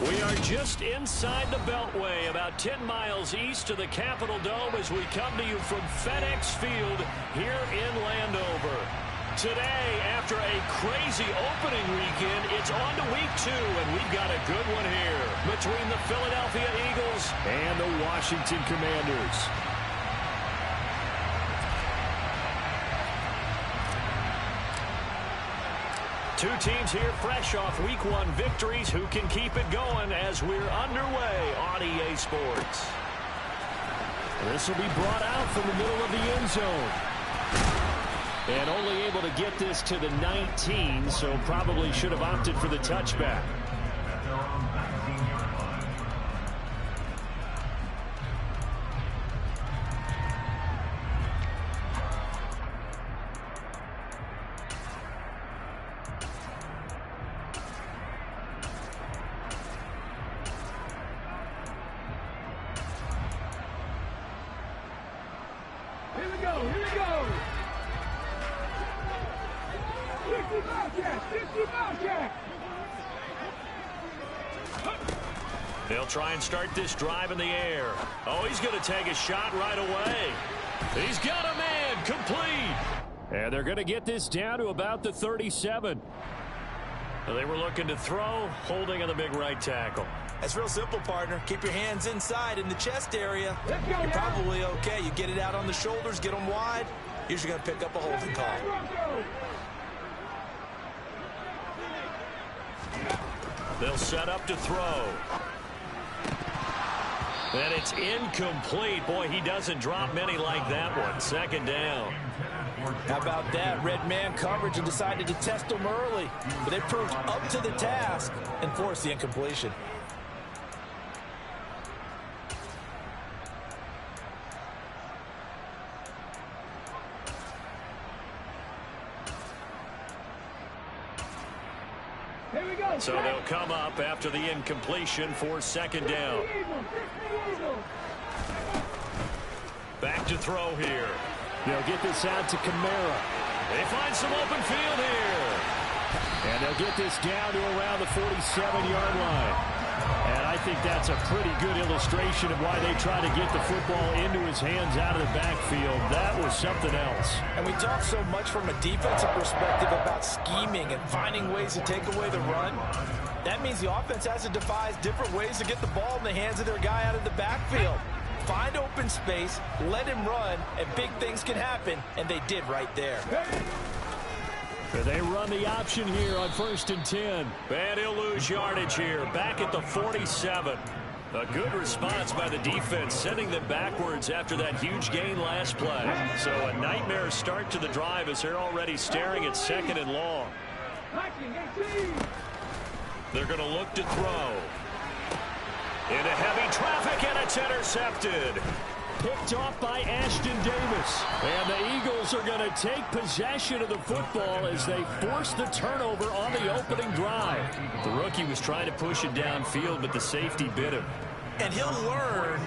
We are just inside the Beltway, about 10 miles east of the Capitol Dome as we come to you from FedEx Field here in Landover. Today, after a crazy opening weekend, it's on to week 2, and we've got a good one here between the Philadelphia Eagles and the Washington Commanders. Two teams here fresh off Week 1 victories. Who can keep it going as we're underway on EA Sports? This will be brought out from the middle of the end zone. And only able to get this to the 19, so probably should have opted for the touchback. They'll try and start this drive in the air. Oh, he's going to take a shot right away. He's got a man, complete. And they're going to get this down to about the 37. They were looking to throw, holding on the big right tackle. That's real simple, partner. Keep your hands inside in the chest area. You're probably okay. You get it out on the shoulders, get them wide. Usually going to pick up a holding call. They'll set up to throw. And it's incomplete. Boy, he doesn't drop many like that one. Second down. How about that? Red man coverage and decided to test them early. But they proved up to the task and forced the incompletion. So they'll come up after the incompletion for second down. Back to throw here. They'll get this out to Kamara. They find some open field here. And they'll get this down to around the 47-yard line. And I think that's a pretty good illustration of why they try to get the football into his hands out of the backfield. That was something else. And we talk so much from a defensive perspective about scheming and finding ways to take away the run. That means the offense has to devise different ways to get the ball in the hands of their guy out of the backfield. Find open space, let him run, and big things can happen, and they did right there. They run the option here on 1st and 10. And he'll lose yardage here, back at the 47. A good response by the defense, sending them backwards after that huge gain last play. So a nightmare start to the drive as they're already staring at 2nd and long. They're going to look to throw. Into heavy traffic, and it's intercepted. Picked off by Ashton Davis. And the Eagles are going to take possession of the football as they force the turnover on the opening drive. The rookie was trying to push it downfield, but the safety bit him. And he'll learn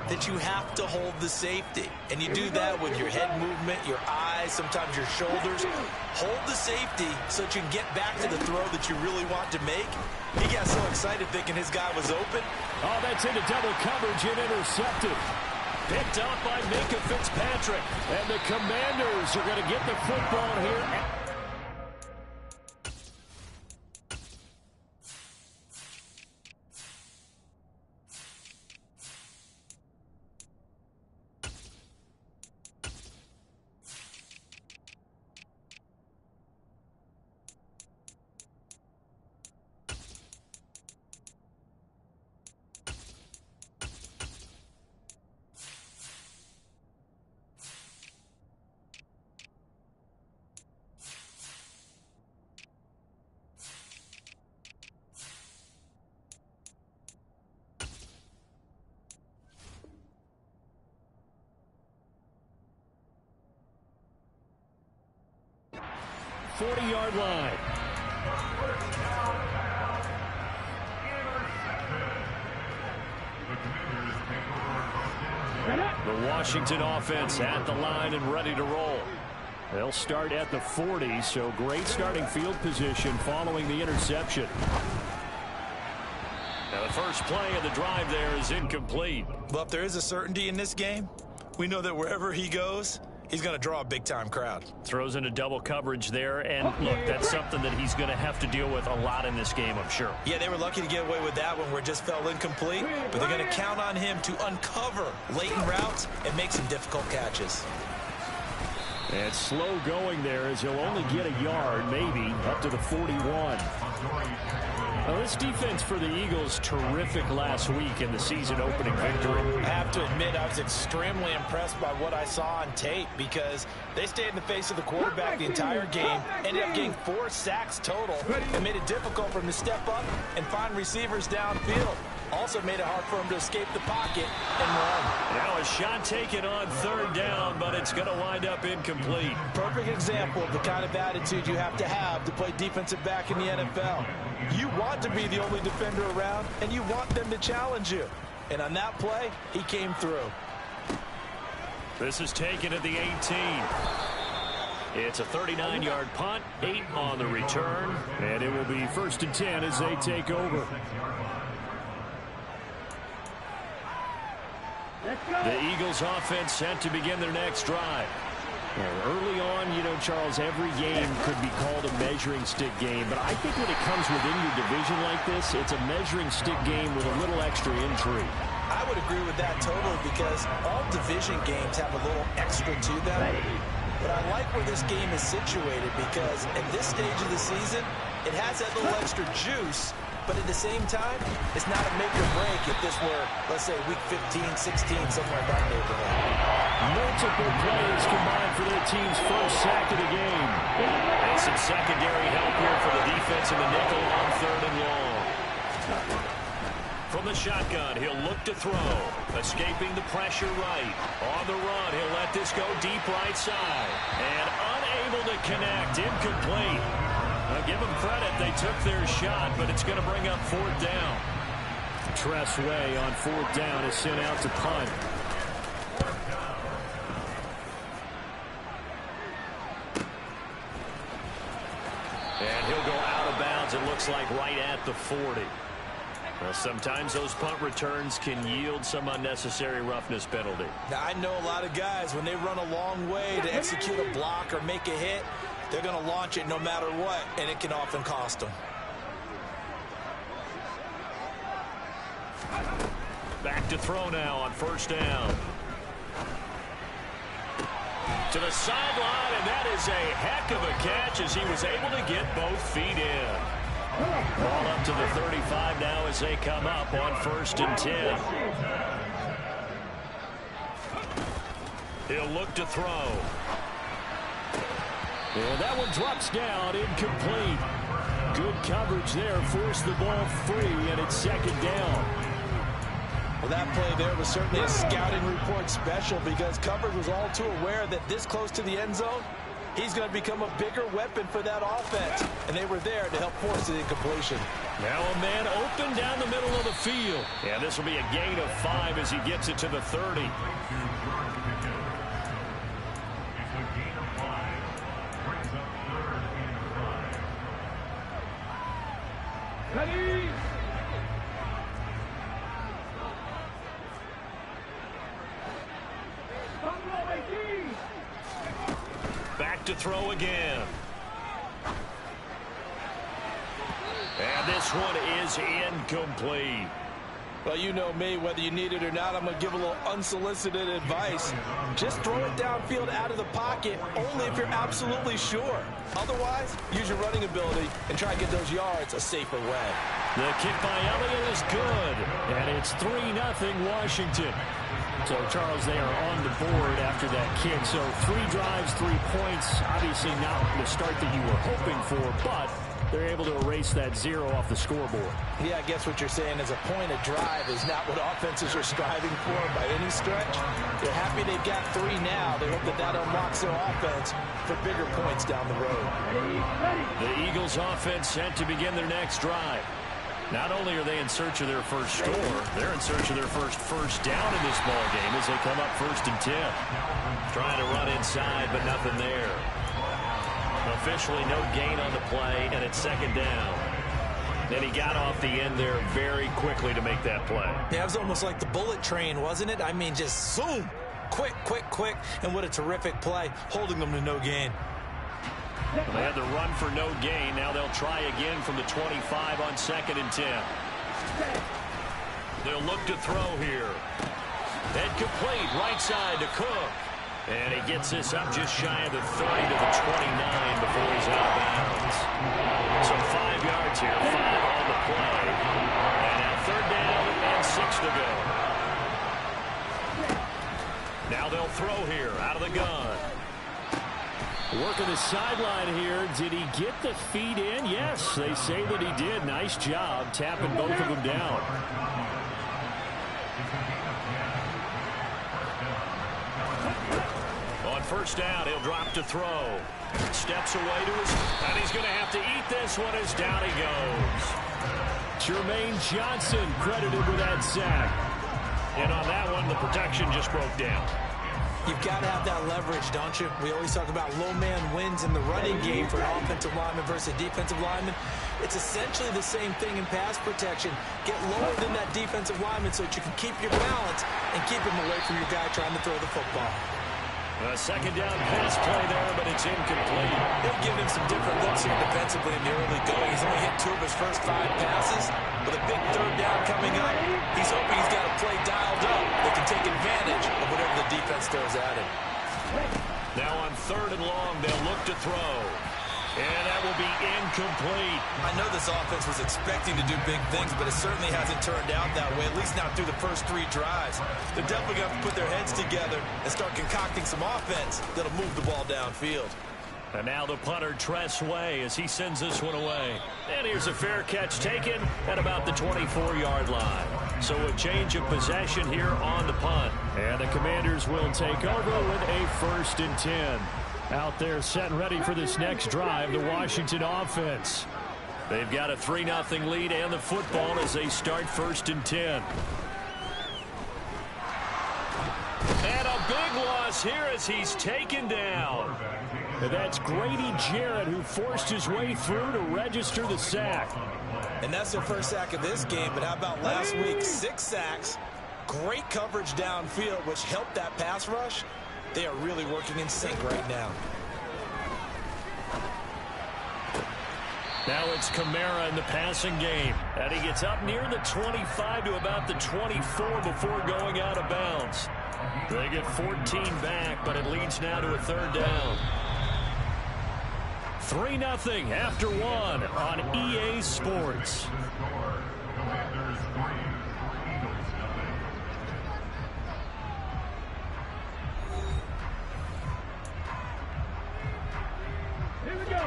that you have to hold the safety. And you do that with your head movement, your eyes, sometimes your shoulders. Hold the safety so that you can get back to the throw that you really want to make. He got so excited thinking his guy was open. Oh, that's into double coverage and intercepted. Picked up by Minkah Fitzpatrick. And the Commanders are going to get the football here. Yard line. The Washington offense at the line and ready to roll. They'll start at the 40, so great starting field position following the interception. Now first play of the drive there is incomplete. Well, if there is a certainty in this game, we know that wherever he goes, he's going to draw a big-time crowd. Throws into double coverage there, and look, that's something that he's going to have to deal with a lot in this game, I'm sure. Yeah, they were lucky to get away with that one where it just fell incomplete, but they're going to count on him to uncover latent routes and make some difficult catches. And slow going there as he'll only get a yard, maybe, up to the 41. Now, this defense for the Eagles, terrific last week in the season-opening victory. I have to admit, I was extremely impressed by what I saw on tape because they stayed in the face of the quarterback the entire game, ended up getting 4 sacks total, and made it difficult for him to step up and find receivers downfield. Also made it hard for him to escape the pocket and run. Now a shot taken on third down, but it's going to wind up incomplete. Perfect example of the kind of attitude you have to play defensive back in the NFL. You want to be the only defender around, and you want them to challenge you. And on that play, he came through. This is taken at the 18. It's a 39-yard punt, 8 on the return, and it will be 1st and 10 as they take over. The Eagles offense set to begin their next drive. Early on, you know, Charles, every game could be called a measuring stick game, but I think when it comes within your division like this, it's a measuring stick game with a little extra intrigue. I would agree with that totally because all division games have a little extra to them. But I like where this game is situated because at this stage of the season, it has that little extra juice. But at the same time, it's not a make or break if this were, let's say, week 15, 16, somewhere in that neighborhood. Multiple players combined for their team's first sack of the game. And some secondary help here for the defense in the nickel on 3rd and long. From the shotgun, he'll look to throw. Escaping the pressure right. On the run, he'll let this go deep right side. And unable to connect, incomplete. Give them credit, they took their shot, but it's going to bring up 4th down. Tress Way on 4th down is sent out to punt. And he'll go out of bounds, it looks like right at the 40. Well, sometimes those punt returns can yield some unnecessary roughness penalty. Now, I know a lot of guys, when they run a long way to execute a block or make a hit, they're going to launch it no matter what, and it can often cost them. Back to throw now on 1st down. To the sideline, and that is a heck of a catch as he was able to get both feet in. Ball up to the 35 now as they come up on 1st and 10. He'll look to throw. And that one drops down, incomplete. Good coverage there, forced the ball free, and it's 2nd down. Well, that play there was certainly a scouting report special because coverage was all too aware that this close to the end zone, he's going to become a bigger weapon for that offense. And they were there to help force the incompletion. Now a man open down the middle of the field. And this will be a gain of 5 as he gets it to the 30. Back to throw again. And this one is incomplete. Well, you know me, whether you need it or not, I'm going to give a little unsolicited advice. Just throw it downfield out of the pocket only if you're absolutely sure. Otherwise, use your running ability and try and get those yards a safer way. The kick by Elliott is good, and it's 3-0 Washington. So, Charles, they are on the board after that kick. So, 3 drives, 3 points. Obviously not the start that you were hoping for, but they're able to erase that 0 off the scoreboard. Yeah, I guess what you're saying is a point of drive is not what offenses are striving for by any stretch. They're happy they've got 3 now. They hope that that unlocks their offense for bigger points down the road. The Eagles offense set to begin their next drive. Not only are they in search of their first score, they're in search of their first down in this ball game as they come up 1st and 10. Trying to run inside, but nothing there. Officially no gain on the play, and it's 2nd down. And he got off the end there very quickly to make that play. Yeah, it was almost like the bullet train, wasn't it? I mean, just zoom. Quick, quick, quick. And what a terrific play, holding them to no gain. Well, they had the run for no gain. Now they'll try again from the 25 on 2nd and 10. They'll look to throw here. And complete, right side to Cook. And he gets this up just shy of the 30 to the 29 before he's out of bounds. So 5 yards here, 5 on the play. And now 3rd down and 6 to go. Now they'll throw here out of the gun. Working the sideline here. Did he get the feet in? Yes, they say that he did. Nice job tapping both of them down. On 1st down, he'll drop to throw. Steps away to his, and he's going to have to eat this one as down he goes. Jermaine Johnson credited with that sack. And on that one, the protection just broke down. You've got to have that leverage, don't you? We always talk about low man wins in the running game for an offensive lineman versus a defensive lineman. It's essentially the same thing in pass protection. Get lower than that defensive lineman so that you can keep your balance and keep him away from your guy trying to throw the football. A 2nd down pass play there, but it's incomplete. They've given him some different looks here defensively in the early going. He's only hit 2 of his first 5 passes. With a big 3rd down coming up, he's hoping he's got a play dialed up that can take advantage of whatever the defense throws at him. Now on 3rd and long, they'll look to throw. And that will be incomplete. I know this offense was expecting to do big things, but it certainly hasn't turned out that way, at least not through the first 3 drives. They're definitely going to have to put their heads together and start concocting some offense that'll move the ball downfield. And now the punter, Tress Way, as he sends this one away. And here's a fair catch taken at about the 24-yard line. So a change of possession here on the punt. And the Commanders will take over with a 1st and 10. Out there set and ready for this next drive, the Washington offense. They've got a 3-0 lead and the football as they start 1st and 10. And a big loss here as he's taken down. And that's Grady Jarrett who forced his way through to register the sack. And that's their first sack of this game, but how about last week? 6 sacks, great coverage downfield, which helped that pass rush. They are really working in sync right now. Now it's Kamara in the passing game. And he gets up near the 25 to about the 24 before going out of bounds. They get 14 back, but it leads now to a 3rd down. 3-0 after 1 on EA Sports. Here we go.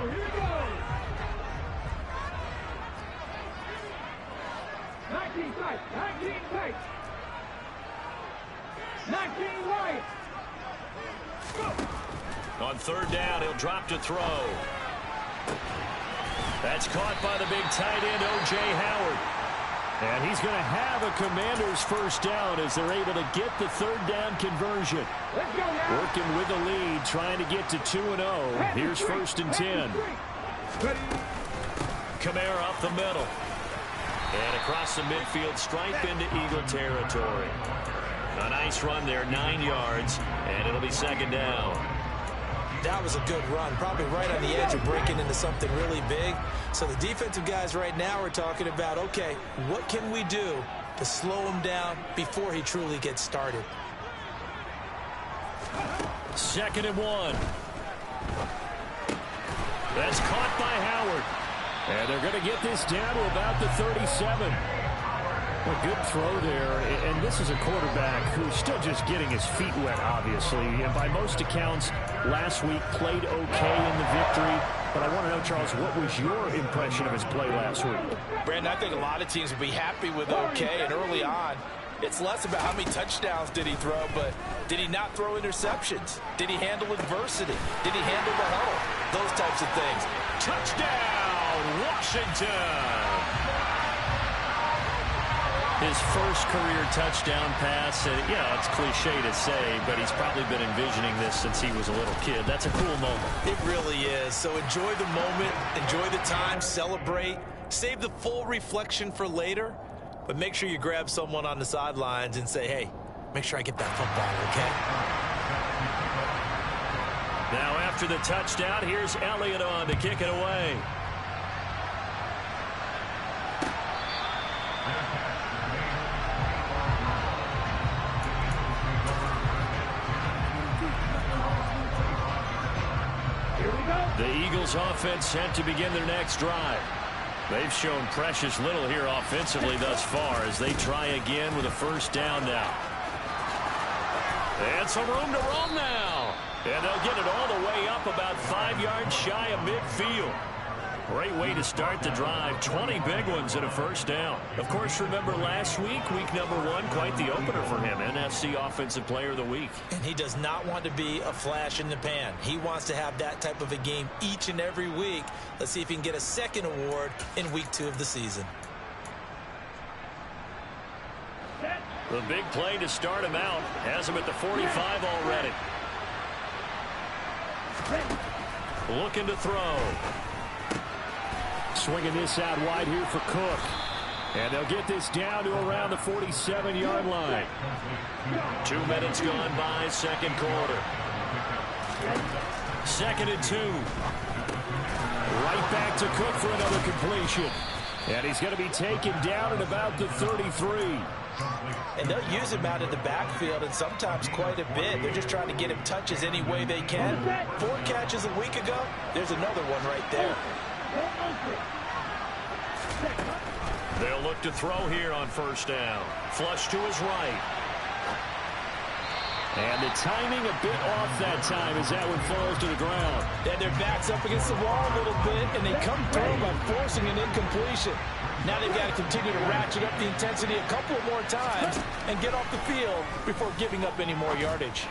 19 tight. 19 right. On 3rd down, he'll drop to throw. That's caught by the big tight end, O.J. Howard. And he's going to have a Commanders 1st down as they're able to get the 3rd down conversion. Let's go now. Working with the lead, trying to get to 2-0. Here's 1st and 10. Kamara up the middle. And across the midfield, stripe into Eagle territory. A nice run there, 9 yards, and it'll be 2nd down. That was a good run, probably right on the edge of breaking into something really big. So the defensive guys right now are talking about, okay, what can we do to slow him down before he truly gets started? 2nd and 1. That's caught by Howard. And they're going to get this down to about the 37. A good throw there, and this is a quarterback who's still just getting his feet wet, obviously. And by most accounts, last week played okay in the victory. But I want to know, Charles, what was your impression of his play last week? Brandon, I think a lot of teams would be happy with okay, and early on, it's less about how many touchdowns did he throw, but did he not throw interceptions? Did he handle adversity? Did he handle the huddle? Those types of things. Touchdown, Washington! His first career touchdown pass, yeah, it's cliche to say, but he's probably been envisioning this since he was a little kid. That's a cool moment. It really is. So enjoy the moment, enjoy the time, celebrate, Save the full reflection for later, but make sure you grab someone on the sidelines and say, hey, make sure I get that football, okay? Now after the touchdown, here's Elliott on to kick it away. The Eagles offense set to begin their next drive. They've shown precious little here offensively thus far as they try again with a first down now. And some room to roam now. And they'll get it all the way up about 5 yards shy of midfield. Great way to start the drive. 20 big ones and a first down. Of course, remember last week, week number 1, quite the opener for him. NFC Offensive Player of the Week. And he does not want to be a flash in the pan. He wants to have that type of a game each and every week. Let's see if he can get a second award in week 2 of the season. The big play to start him out. Has him at the 45 already. Looking to throw. Swinging this out wide here for Cook. And they'll get this down to around the 47-yard line. 2 minutes gone by, second quarter. 2nd and 2. Right back to Cook for another completion. And he's going to be taken down at about the 33. And they'll use him out in the backfield, and sometimes quite a bit. They're just trying to get him touches any way they can. 4 catches a week ago. There's another one right there. They'll look to throw here on first down. Flush to his right. And the timing a bit off that time as that one falls to the ground. And their back's up against the wall a little bit, and they come through by forcing an incompletion. Now they've got to continue to ratchet up the intensity a couple more times and get off the field before giving up any more yardage.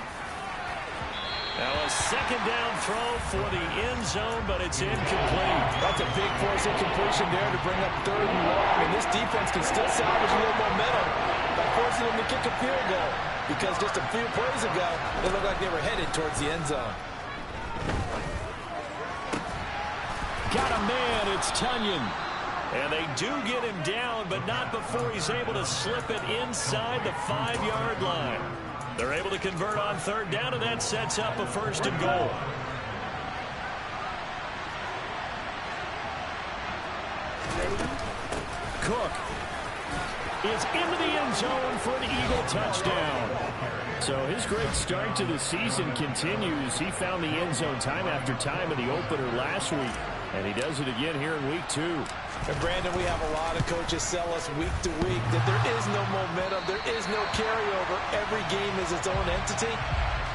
Now a second down throw for the end zone, but it's incomplete. That's a big force incompletion there to bring up 3rd and long, and this defense can still salvage a little momentum by forcing them to kick a field goal, because just a few plays ago, they looked like they were headed towards the end zone. Got a man, it's Tunyon. And they do get him down, but not before he's able to slip it inside the 5-yard line. They're able to convert on 3rd down, and that sets up a 1st and goal. Cook is into the end zone for an Eagle touchdown. So his great start to the season continues. He found the end zone time after time in the opener last week, and he does it again here in week 2. And Brandon, we have a lot of coaches sell us week to week that there is no momentum, there is no carryover. Every game is its own entity.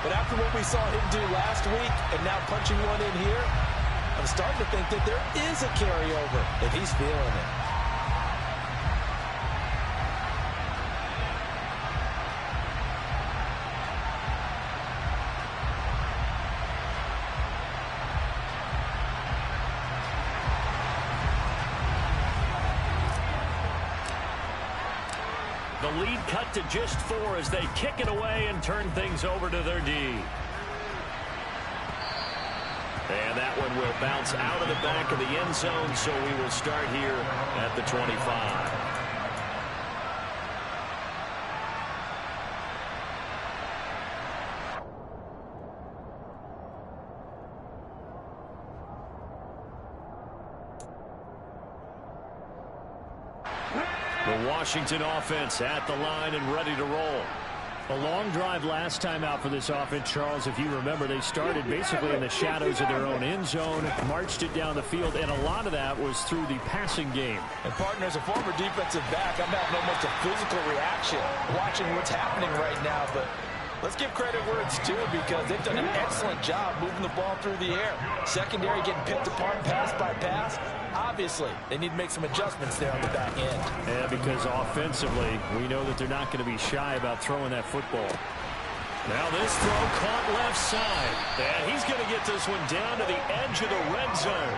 But after what we saw him do last week and now punching one in here, I'm starting to think that there is a carryover if he's feeling it. The lead cut to just 4 as they kick it away and turn things over to their D. And that one will bounce out of the back of the end zone, so we will start here at the 25. The Washington offense at the line and ready to roll. A long drive last time out for this offense, Charles. If you remember, they started basically in the shadows of their own end zone, marched it down the field, and a lot of that was through the passing game. And partner, as a former defensive back, I'm having almost a physical reaction watching what's happening right now. But let's give credit where it's due, because they've done an excellent job moving the ball through the air. Secondary getting picked apart pass by pass. Obviously, they need to make some adjustments there on the back end. Yeah, because offensively, we know that they're not going to be shy about throwing that football. Now this throw caught left side. And he's going to get this one down to the edge of the red zone.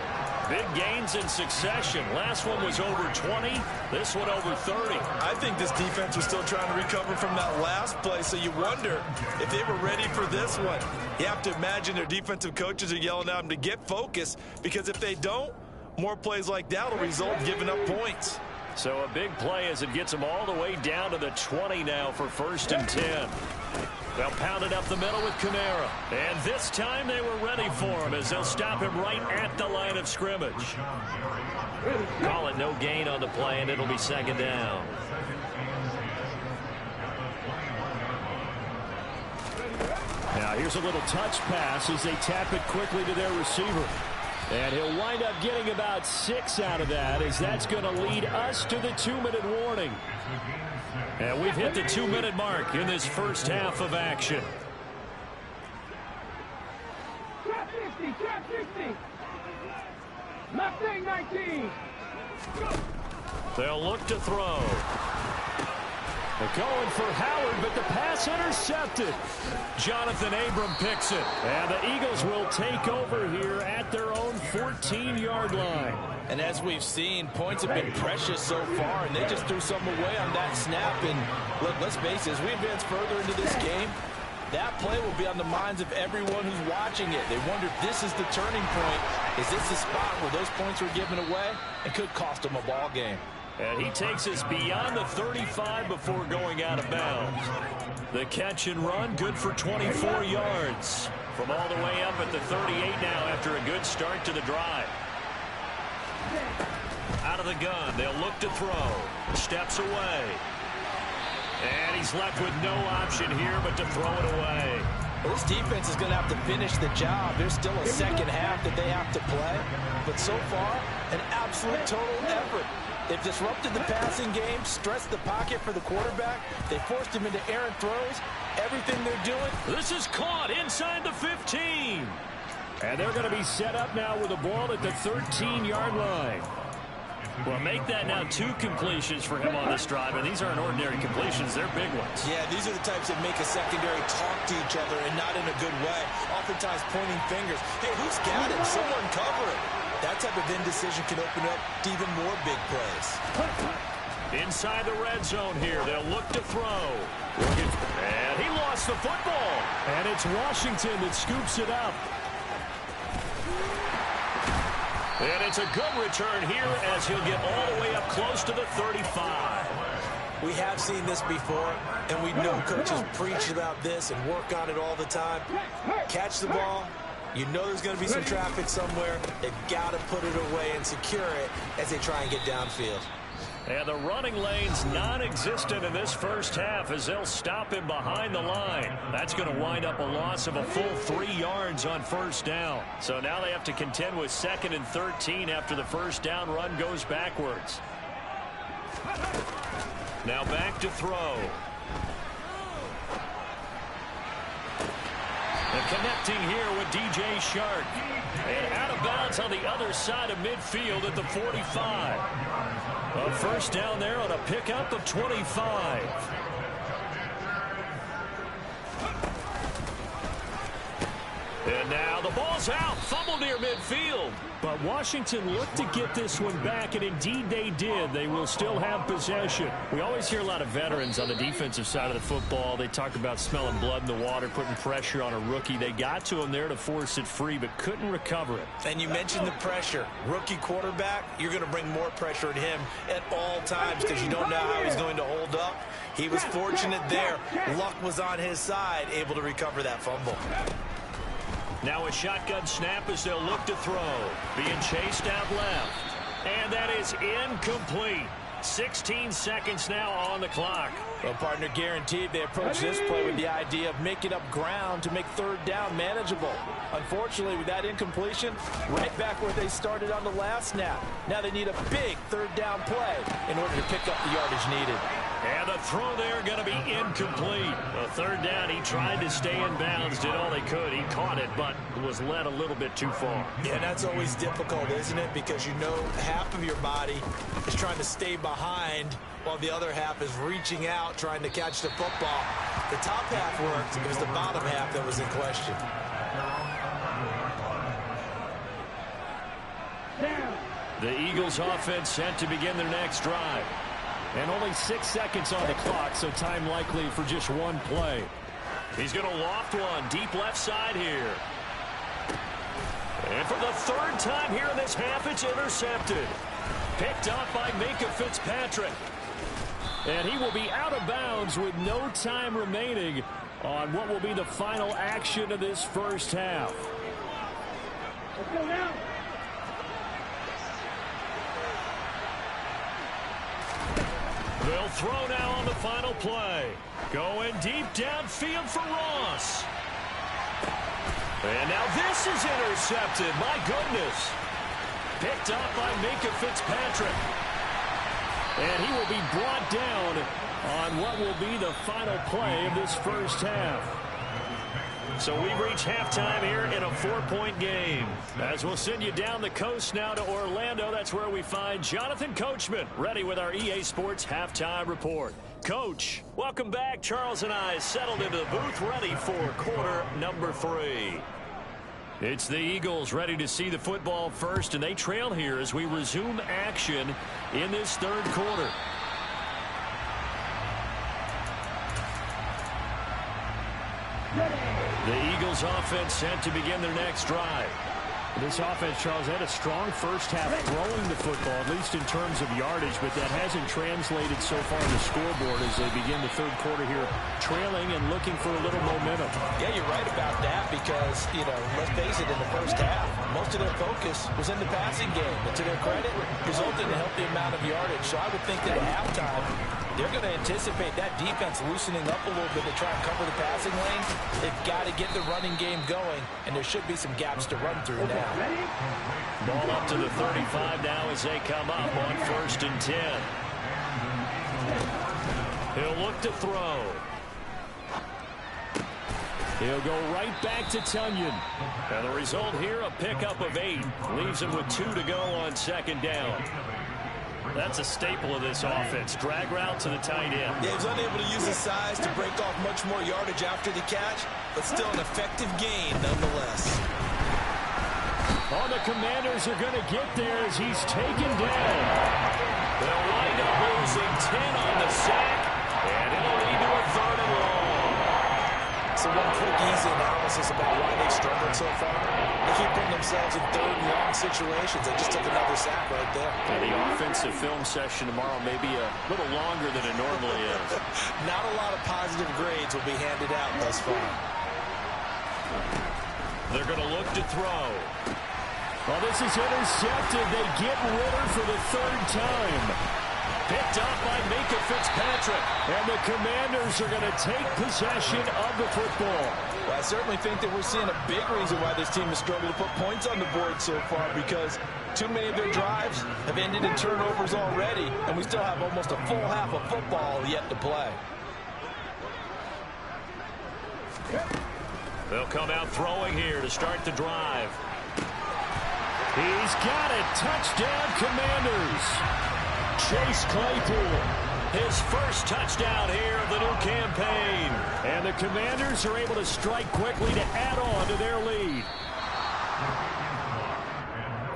Big gains in succession. Last one was over 20. This one over 30. I think this defense was still trying to recover from that last play, so you wonder if they were ready for this one. You have to imagine their defensive coaches are yelling at them to get focused, because if they don't, More plays like that will result in giving up points. So a big play as it gets them all the way down to the 20 now for 1st and 10. They'll pound it up the middle with Kamara. And this time they were ready for him as they'll stop him right at the line of scrimmage. Call it no gain on the play, and it'll be 2nd down. Now here's a little touch pass as they tap it quickly to their receiver. And he'll wind up getting about 6 out of that, as that's going to lead us to the 2-minute warning. And we've hit the 2-minute mark in this first half of action. Trap 50, trap 50. Mustang 19. They'll look to throw. They're going for Howard, but the pass intercepted. Jonathan Abram picks it. And the Eagles will take over here at their own 14-yard line. And as we've seen, points have been precious so far, and they just threw some away on that snap. And look, let's face it, as we advance further into this game, that play will be on the minds of everyone who's watching it. They wonder if this is the turning point. Is this the spot where those points were given away? It could cost them a ball game. And he takes us beyond the 35 before going out of bounds. The catch and run, good for 24 yards. From all the way up at the 38 now after a good start to the drive. Out of the gun, they'll look to throw. Steps away. And he's left with no option here but to throw it away. Well, this defense is going to have to finish the job. There's still a second half that they have to play. But so far, an absolute total effort. They've disrupted the passing game, stressed the pocket for the quarterback. They forced him into errant throws. Everything they're doing. This is caught inside the 15. And they're going to be set up now with a ball at the 13-yard line. Well, make that now 2 completions for him on this drive, and these aren't ordinary completions. They're big ones. Yeah, these are the types that make a secondary talk to each other, and not in a good way. Oftentimes pointing fingers. Hey, who's got it? Someone cover it. That type of indecision can open up to even more big plays. Inside the red zone here, they'll look to throw. And he lost the football. And it's Washington that scoops it up. And it's a good return here as he'll get all the way up close to the 35. We have seen this before, and we know coaches preach about this and work on it all the time. Catch the ball. You know there's going to be some traffic somewhere. They've got to put it away and secure it as they try and get downfield. And the running lane's non-existent in this first half as they'll stop him behind the line. That's going to wind up a loss of a full 3 yards on first down. So now they have to contend with 2nd and 13 after the first down run goes backwards. Now back to throw. And connecting here with DJ Shark. And out of bounds on the other side of midfield at the 45. A first down there on a pickup of 25. And now the ball's out. Fumble near midfield. But Washington looked to get this one back, and indeed they did. They will still have possession. We always hear a lot of veterans on the defensive side of the football. They talk about smelling blood in the water, putting pressure on a rookie. They got to him there to force it free, but couldn't recover it. And you mentioned the pressure. Rookie quarterback, you're going to bring more pressure at him at all times because you don't know how he's going to hold up. He was fortunate there. Luck was on his side, able to recover that fumble. Now a shotgun snap as they'll look to throw. Being chased out left. And that is incomplete. 16 seconds now on the clock. Well, partner, guaranteed they approach this play with the idea of making up ground to make third down manageable. Unfortunately, with that incompletion, right back where they started on the last snap. Now they need a big third down play in order to pick up the yardage needed. And the throw there going to be incomplete. A third down, he tried to stay in bounds, did all he could. He caught it, but was led a little bit too far. Yeah, that's always difficult, isn't it? Because you know half of your body is trying to stay behind while the other half is reaching out, trying to catch the football. The top half worked. It was the bottom half that was in question. The Eagles offense set to begin their next drive. And only 6 seconds on the clock, so time likely for just one play. He's going to loft one deep left side here. And for the third time here in this half, it's intercepted. Picked up by Minkah Fitzpatrick. And he will be out of bounds with no time remaining on what will be the final action of this first half. Let's go now. They'll throw now on the final play. Going deep downfield for Ross. And now this is intercepted. My goodness. Picked up by Minkah Fitzpatrick. And he will be brought down on what will be the final play of this first half. So we reach halftime here in a 4-point game. As we'll send you down the coast now to Orlando, that's where we find Jonathan Coachman, ready with our EA Sports Halftime Report. Coach, welcome back. Charles and I settled into the booth, ready for quarter number 3. It's the Eagles ready to see the football first, and they trail here as we resume action in this third quarter. The Eagles offense set to begin their next drive. This offense, Charles, had a strong first half throwing the football, at least in terms of yardage, but that hasn't translated so far on the scoreboard as they begin the third quarter here, trailing and looking for a little momentum. Yeah, you're right about that because, let's face it, in the first half, most of their focus was in the passing game. And to their credit, resulted in a healthy amount of yardage. So I would think that at halftime, they're going to anticipate that defense loosening up a little bit to try and cover the passing lane. They've got to get the running game going, and there should be some gaps to run through now. Ball up to the 35 now as they come up on 1st and 10. He'll look to throw. He'll go right back to Tonyan. And the result here, a pickup of 8. Leaves him with 2 to go on 2nd down. That's a staple of this offense. Drag route to the tight end. Yeah, he was unable to use his size to break off much more yardage after the catch, but still an effective gain nonetheless. Oh, the Commanders are going to get there as he's taken down. They'll wind up losing 10 on the sack, and it'll lead to a 3rd and long. So one quick, easy analysis about why they've struggled so far. They keep putting themselves in 3rd and long situations. They just took another sack right there. And the offensive film session tomorrow may be a little longer than it normally is. Not a lot of positive grades will be handed out thus far. They're going to look to throw. Well, this is intercepted. They get Ritter for the 3rd time. Picked up by Minkah Fitzpatrick. And the Commanders are going to take possession of the football. Well, I certainly think that we're seeing a big reason why this team has struggled to put points on the board so far, because too many of their drives have ended in turnovers already, and we still have almost a full half of football yet to play. They'll come out throwing here to start the drive. He's got it. Touchdown, Commanders. Chase Claypool, his first touchdown here of the new campaign. And the Commanders are able to strike quickly to add on to their lead.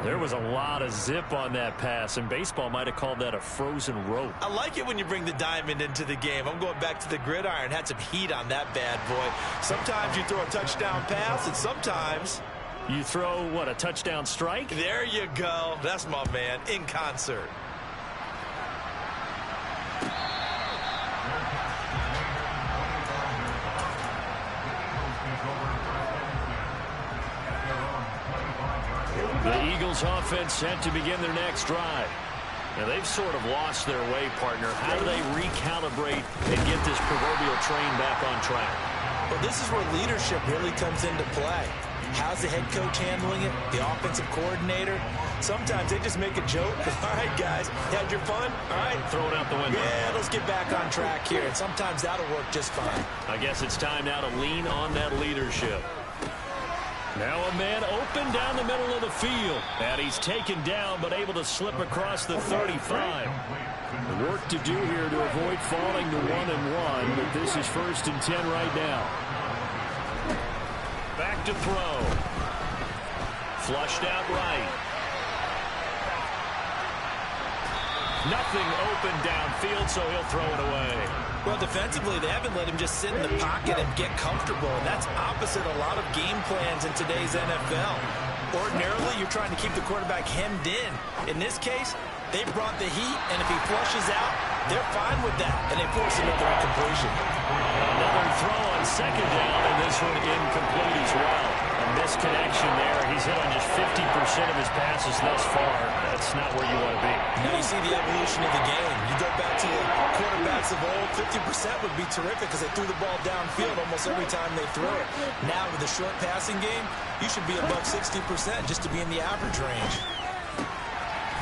There was a lot of zip on that pass, and baseball might have called that a frozen rope. I like it when you bring the diamond into the game. I'm going back to the gridiron. Had some heat on that bad boy. Sometimes you throw a touchdown pass, and sometimes you throw, what, a touchdown strike? There you go. That's my man, in concert. The Eagles offense set to begin their next drive. Now, they've sort of lost their way, partner. How do they recalibrate and get this proverbial train back on track? Well, this is where leadership really comes into play. How's the head coach handling it? The offensive coordinator? Sometimes they just make a joke. All right, guys, you had your fun? All right. Throw it out the window. Yeah, let's get back on track here. And sometimes that'll work just fine. I guess it's time now to lean on that leadership. Now a man open down the middle of the field. And he's taken down but able to slip across the 35. Work to do here to avoid falling to 1-1, but this is 1st and 10 right now. Back to throw. Flushed out right. Nothing open downfield, so he'll throw it away. Well, defensively, they haven't let him just sit in the pocket and get comfortable, and that's opposite a lot of game plans in today's NFL. Ordinarily, you're trying to keep the quarterback hemmed in. In this case, they brought the heat, and if he flushes out, they're fine with that, and they force another incompletion. Another throw on second down, and this one incomplete as well. A misconnection there. He's hit on just 50% of his passes thus far. That's not where you want to be. Now you see the evolution of the game. You go back to the quarterbacks of old, 50% would be terrific because they threw the ball downfield almost every time they threw it. Now with the short passing game, you should be above 60% just to be in the average range.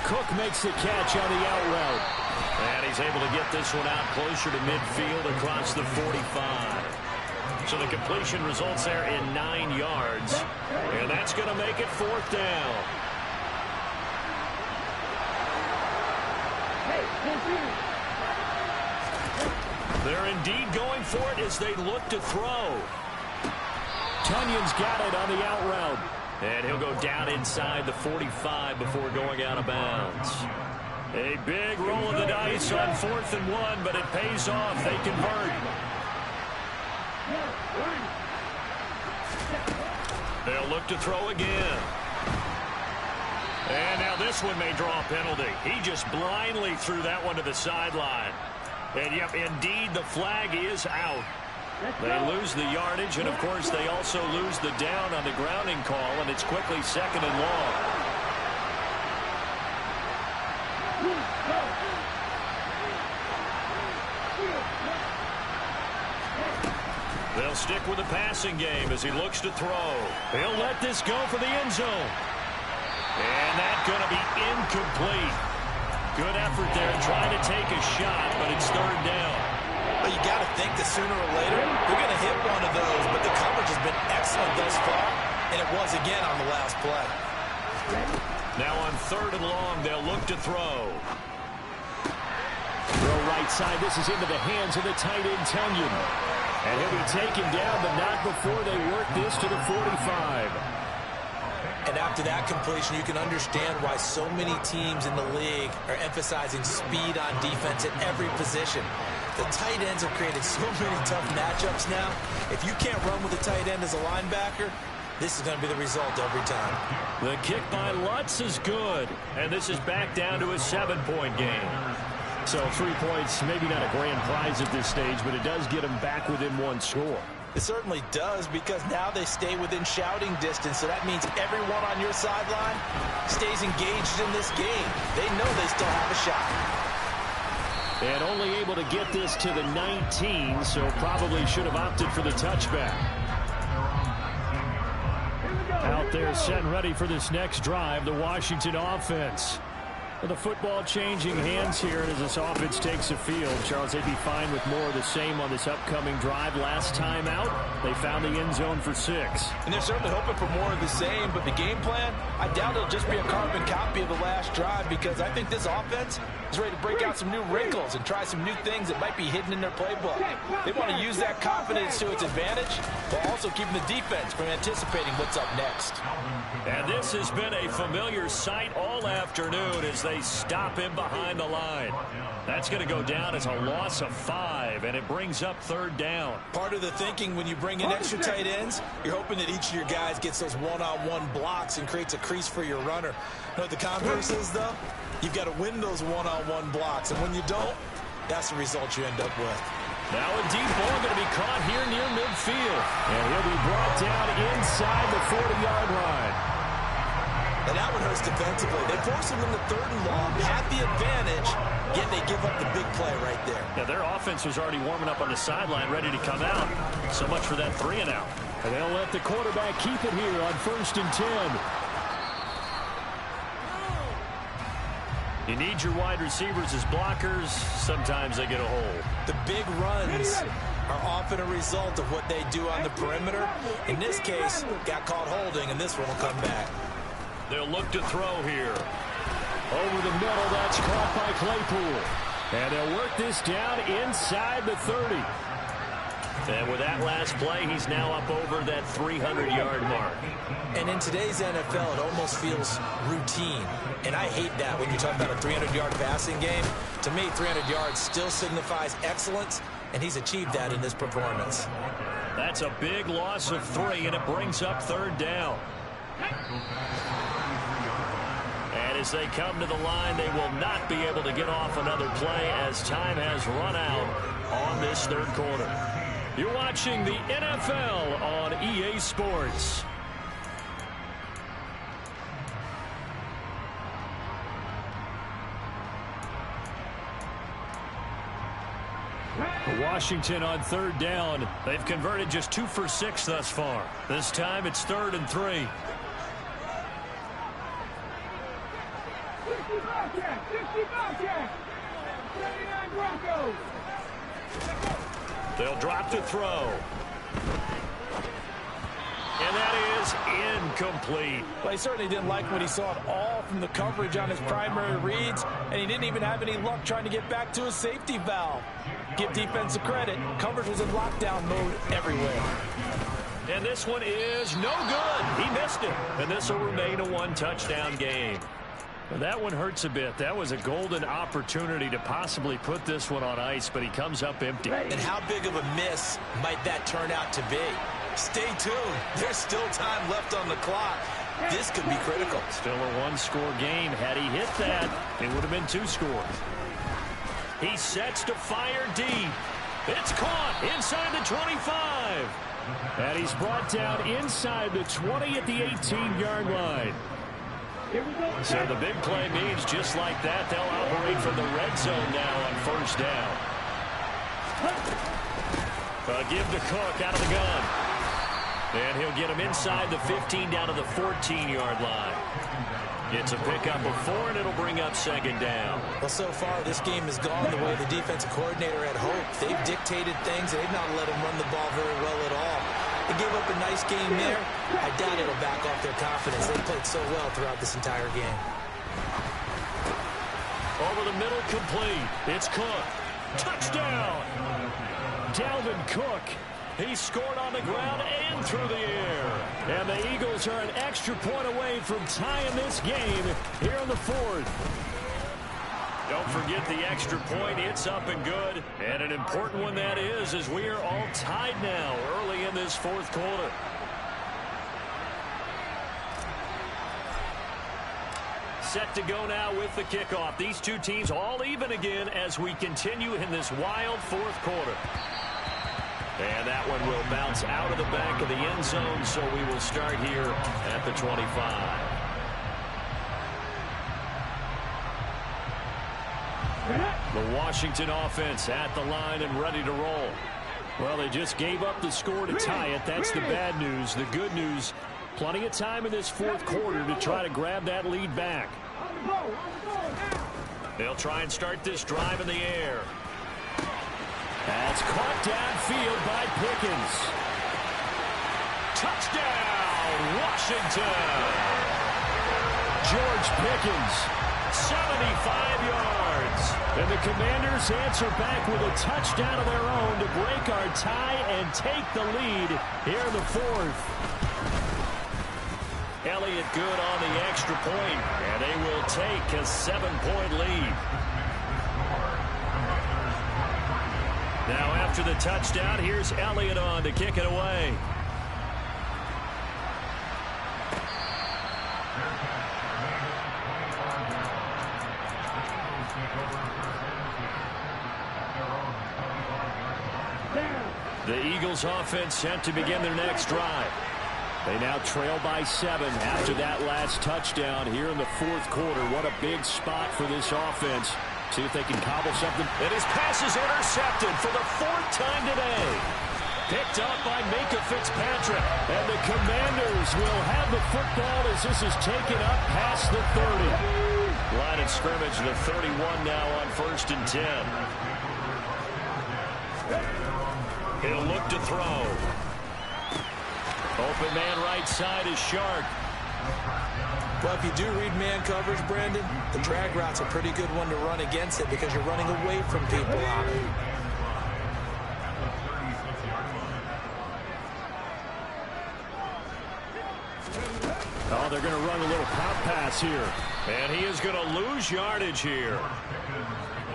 Cook makes the catch on the out route. And he's able to get this one out closer to midfield across the 45. So the completion results there in 9 yards. And that's going to make it 4th down. They're indeed going for it as they look to throw. Tunyon's got it on the out route. And he'll go down inside the 45 before going out of bounds. A big roll of the dice on 4th and 1, but it pays off. They convert. They'll look to throw again. And now this one may draw a penalty. He just blindly threw that one to the sideline. And, yep, indeed, the flag is out. They lose the yardage, and, of course, they also lose the down on the grounding call, and it's quickly 2nd and long. They'll stick with the passing game as he looks to throw. He'll let this go for the end zone. And that's going to be incomplete. Good effort there trying to take a shot, but it's 3rd down. But you got to think that sooner or later, they're going to hit one of those. But the coverage has been excellent thus far, and it was again on the last play. Now on 3rd and long, they'll look to throw. Throw right side. This is into the hands of the tight end, Tunyon. And he'll be taken down, but not before they work this to the 45. And after that completion, you can understand why so many teams in the league are emphasizing speed on defense at every position. The tight ends have created so many tough matchups now. If you can't run with a tight end as a linebacker, this is going to be the result every time. The kick by Lutz is good. And this is back down to a 7-point game. So 3 points, maybe not a grand prize at this stage, but it does get them back within 1 score. It certainly does, because now they stay within shouting distance, so that means everyone on your sideline stays engaged in this game. They know they still have a shot. And only able to get this to the 19, so probably should have opted for the touchback. Out there set and ready for this next drive, the Washington offense. Well, the football changing hands here as this offense takes the field. Charles, they'd be fine with more of the same on this upcoming drive. Last time out, they found the end zone for 6. And they're certainly hoping for more of the same, but the game plan, I doubt it'll just be a carbon copy of the last drive, because I think this offense is ready to break out some new wrinkles and try some new things that might be hidden in their playbook. They want to use that confidence to its advantage, while also keeping the defense from anticipating what's up next. And this has been a familiar sight all afternoon as they stop him behind the line. That's going to go down as a loss of 5, and it brings up 3rd down. Part of the thinking when you bring in extra tight ends, you're hoping that each of your guys gets those one-on-one blocks and creates a crease for your runner. You know what the converse is, though? You've got to win those one-on-one blocks, and when you don't, that's the result you end up with. Now a deep ball going to be caught here near midfield. And he'll be brought down inside the 40-yard line. And that one hurts defensively. They force him into 3rd and long, have the advantage, yet they give up the big play right there. Yeah, their offense was already warming up on the sideline, ready to come out. So much for that 3 and out. And they'll let the quarterback keep it here on 1st and 10. You need your wide receivers as blockers. Sometimes they get a hold. The big runs are often a result of what they do on the perimeter. In this case, got caught holding, and this one will come back. They'll look to throw here. Over the middle, that's caught by Claypool. And they'll work this down inside the 30. And with that last play, he's now up over that 300-yard mark. And in today's NFL, it almost feels routine. And I hate that when you talk about a 300-yard passing game. To me, 300 yards still signifies excellence, and he's achieved that in this performance. That's a big loss of 3, and it brings up 3rd down. And as they come to the line, they will not be able to get off another play as time has run out on this third quarter. You're watching the NFL on EA Sports. Washington on third down. They've converted just 2 for 6 thus far. This time it's 3rd and 3. 65 check. 79 Broncos. They'll drop to throw. And that is incomplete. Well, he certainly didn't like what he saw at all from the coverage on his primary reads, and he didn't even have any luck trying to get back to his safety valve. Give defense a credit. Coverage was in lockdown mode everywhere. And this one is no good. He missed it. And this will remain a 1-touchdown game. Well, that one hurts a bit. That was a golden opportunity to possibly put this one on ice, but he comes up empty. And how big of a miss might that turn out to be? Stay tuned. There's still time left on the clock. This could be critical. Still a 1-score game. Had he hit that, it would have been 2 scores. He sets to fire deep. It's caught inside the 25. And he's brought down inside the 20 at the 18-yard line. So the big play means just like that, they'll operate from the red zone now on first down. Give to Cook out of the gun. And he'll get him inside the 15 down to the 14-yard line. It's a pickup of 4, and it'll bring up second down. Well, so far, this game has gone the way the defensive coordinator had hoped. They've dictated things, and they've not let him run the ball very well at all. They gave up a nice game there. I doubt it'll back off their confidence. They played so well throughout this entire game. Over the middle, complete. It's Cook. Touchdown! Dalvin Cook. He scored on the ground and through the air. And the Eagles are an extra point away from tying this game here in the 4th. Don't forget the extra point. It's up and good. And an important one that is, as we are all tied now early in this 4th quarter. Set to go now with the kickoff. These two teams all even again as we continue in this wild 4th quarter. And that one will bounce out of the back of the end zone, so we will start here at the 25. The Washington offense at the line and ready to roll. Well, they just gave up the score to tie it. That's the bad news. The good news, plenty of time in this 4th quarter to try to grab that lead back. They'll try and start this drive in the air. That's caught downfield by Pickens. Touchdown, Washington. George Pickens, 75 yards. And the Commanders answer back with a touchdown of their own to break our tie and take the lead here in the 4th. Elliott good on the extra point, and they will take a 7-point lead. Now after the touchdown, here's Elliott on to kick it away. The Eagles offense set to begin their next drive. They now trail by 7 after that last touchdown here in the 4th quarter. What a big spot for this offense. See if they can cobble something. And his pass is intercepted for the 4th time today. Picked up by Minkah Fitzpatrick. And the Commanders will have the football as this is taken up past the 30. Line of scrimmage, the 31 now on 1st and 10. He'll look to throw. Open man right side is Shark. Well, if you do read man coverage, Brandon, the drag route's a pretty good one to run against it because you're running away from people on it. Oh, they're going to run a little pop pass here. And he is going to lose yardage here.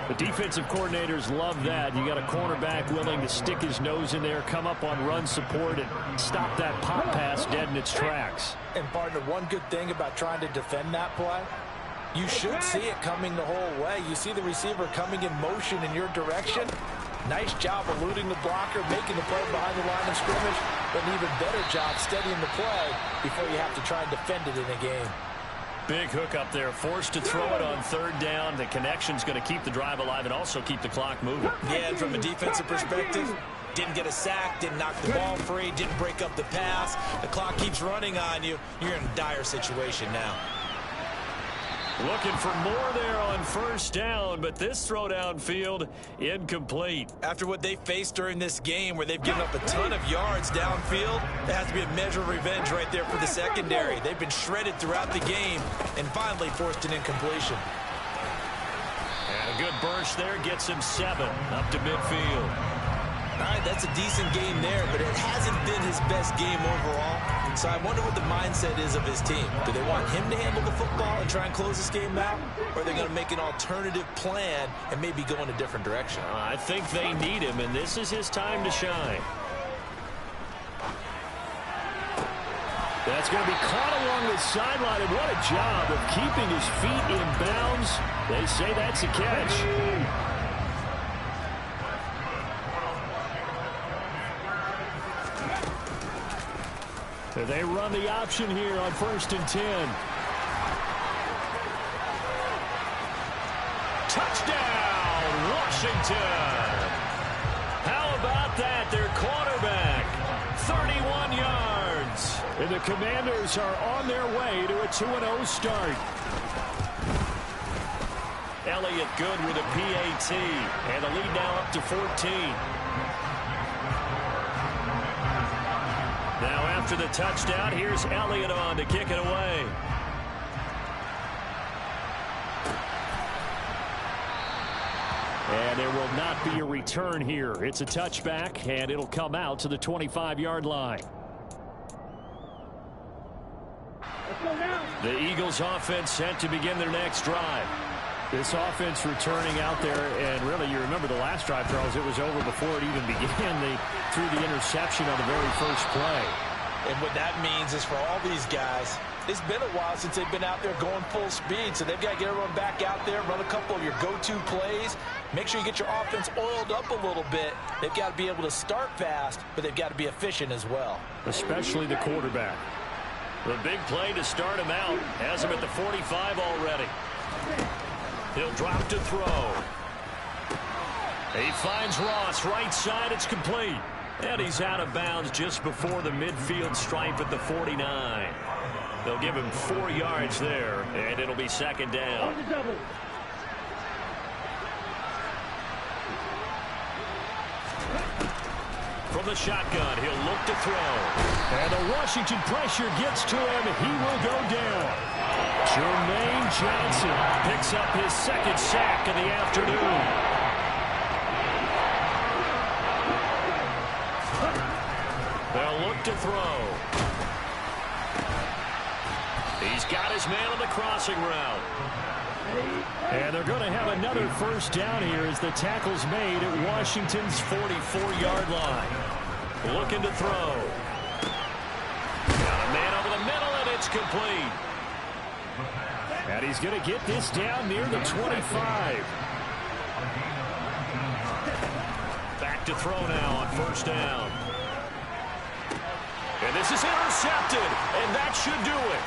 The defensive coordinators love that. You got a cornerback willing to stick his nose in there, come up on run support, and stop that pop pass dead in its tracks. And partner, one good thing about trying to defend that play, you should see it coming the whole way. You see the receiver coming in motion in your direction. Nice job eluding the blocker, making the play behind the line of scrimmage, but an even better job steadying the play before you have to try and defend it in a game. Big hook up there, forced to throw it on third down. The connection's going to keep the drive alive and also keep the clock moving. Yeah, and from a defensive perspective, didn't get a sack, didn't knock the ball free, didn't break up the pass. The clock keeps running on you. You're in a dire situation now. Looking for more there on first down, but this throw downfield incomplete. After what they faced during this game where they've given up a ton of yards downfield, there has to be a measure of revenge right there for the secondary. They've been shredded throughout the game and finally forced an incompletion. And a good burst there gets him 7 up to midfield. All right, that's a decent game there, but it hasn't been his best game overall. So I wonder what the mindset is of his team. Do they want him to handle the football and try and close this game out? Or are they going to make an alternative plan and maybe go in a different direction? I think they need him, and this is his time to shine. That's going to be caught along the sideline, and what a job of keeping his feet in bounds. They say that's a catch. They run the option here on 1st and 10. Touchdown, Washington. How about that? Their quarterback, 31 yards. And the Commanders are on their way to a 2-0 start. Elliott good with a PAT. And the lead now up to 14. Now after the touchdown, here's Elliott on to kick it away. And there will not be a return here. It's a touchback, and it'll come out to the 25-yard line. The Eagles offense set to begin their next drive. This offense returning out there, and really, you remember the last drive, Charles, it was over before it even began. They threw the interception on the very first play. And what that means is for all these guys, it's been a while since they've been out there going full speed, so they've got to get everyone back out there, run a couple of your go-to plays, make sure you get your offense oiled up a little bit. They've got to be able to start fast, but they've got to be efficient as well. Especially the quarterback. The big play to start him out has him at the 45 already. He'll drop to throw. He finds Ross right side. It's complete. And he's out of bounds just before the midfield stripe at the 49. They'll give him 4 yards there, and it'll be 2nd down. From the shotgun, he'll look to throw. And the Washington pressure gets to him. He will go down. Jermaine Johnson picks up his 2nd sack of the afternoon. They'll look to throw. He's got his man on the crossing route. And they're going to have another 1st down here as the tackle's made at Washington's 44-yard line. Looking to throw. Got a man over the middle, and it's complete. And he's going to get this down near the 25. Back to throw now on 1st down. And this is intercepted, and that should do it.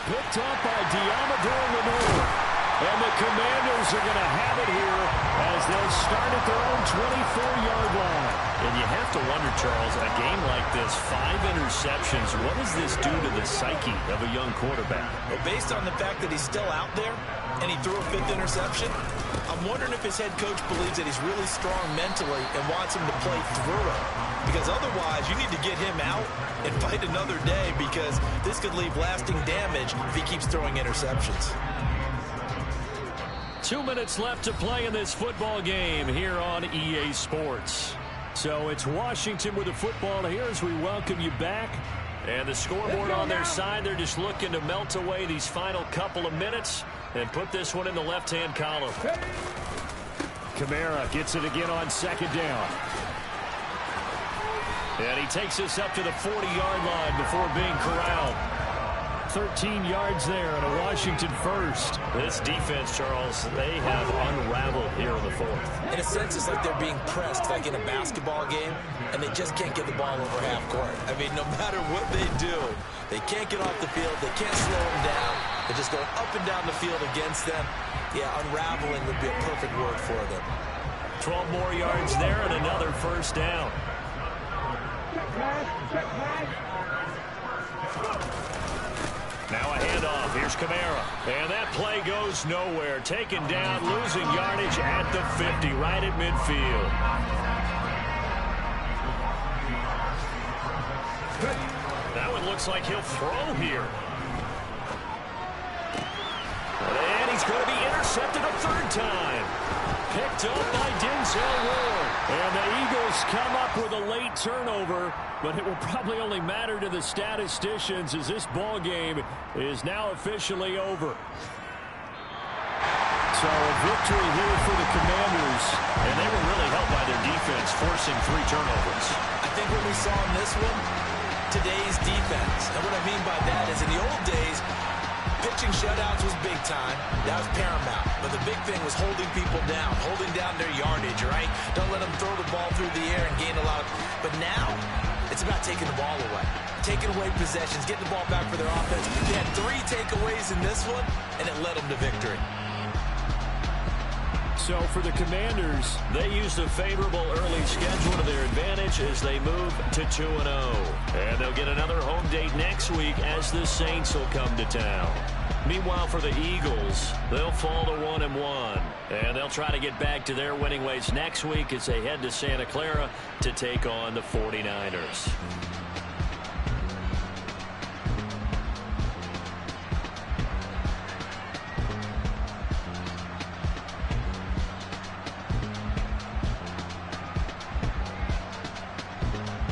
Picked up by Deommodore Lenoir. And the Commanders are going to have it here as they'll start at their own 24-yard line. And you have to wonder, Charles, a game like this, 5 interceptions, what does this do to the psyche of a young quarterback? Well, based on the fact that he's still out there and he threw a 5th interception, I'm wondering if his head coach believes that he's really strong mentally and wants him to play through it. Because otherwise, you need to get him out and fight another day, because this could leave lasting damage if he keeps throwing interceptions. 2 minutes left to play in this football game here on EA Sports. So it's Washington with the football here as we welcome you back. And the scoreboard on their side, they're just looking to melt away these final couple of minutes and put this one in the left-hand column. Kamara gets it again on second down. And he takes us up to the 40-yard line before being corralled. 13 yards there and a Washington first. This defense, Charles, they have unraveled here in the fourth. In a sense, it's like they're being pressed like in a basketball game, and they just can't get the ball over half court. I mean, no matter what they do, they can't get off the field. They can't slow them down. They're just going up and down the field against them. Yeah, unraveling would be a perfect word for them. 12 more yards there and another first down. Now a handoff. Here's Kamara. And that play goes nowhere. Taken down, losing yardage at the 50, right at midfield. That one looks like he'll throw here. And he's going to be intercepted a third time. Picked up by Denzel Ward. And the Eagles come up with a late turnover, but it will probably only matter to the statisticians as this ball game is now officially over. So a victory here for the Commanders. And they were really helped by their defense, forcing 3 turnovers. I think what we saw in this one, today's defense. And what I mean by that is in the old days, pitching shutouts was big time. That was paramount. But the big thing was holding people down, holding down their yardage, right? Don't let them throw the ball through the air and gain a lot. But now, it's about taking the ball away. Taking away possessions, getting the ball back for their offense. They had 3 takeaways in this one, and it led them to victory. So for the Commanders, they used a favorable early schedule to their advantage as they move to 2-0. And they'll get another home date next week as the Saints will come to town. Meanwhile, for the Eagles, they'll fall to 1-1. And they'll try to get back to their winning ways next week as they head to Santa Clara to take on the 49ers.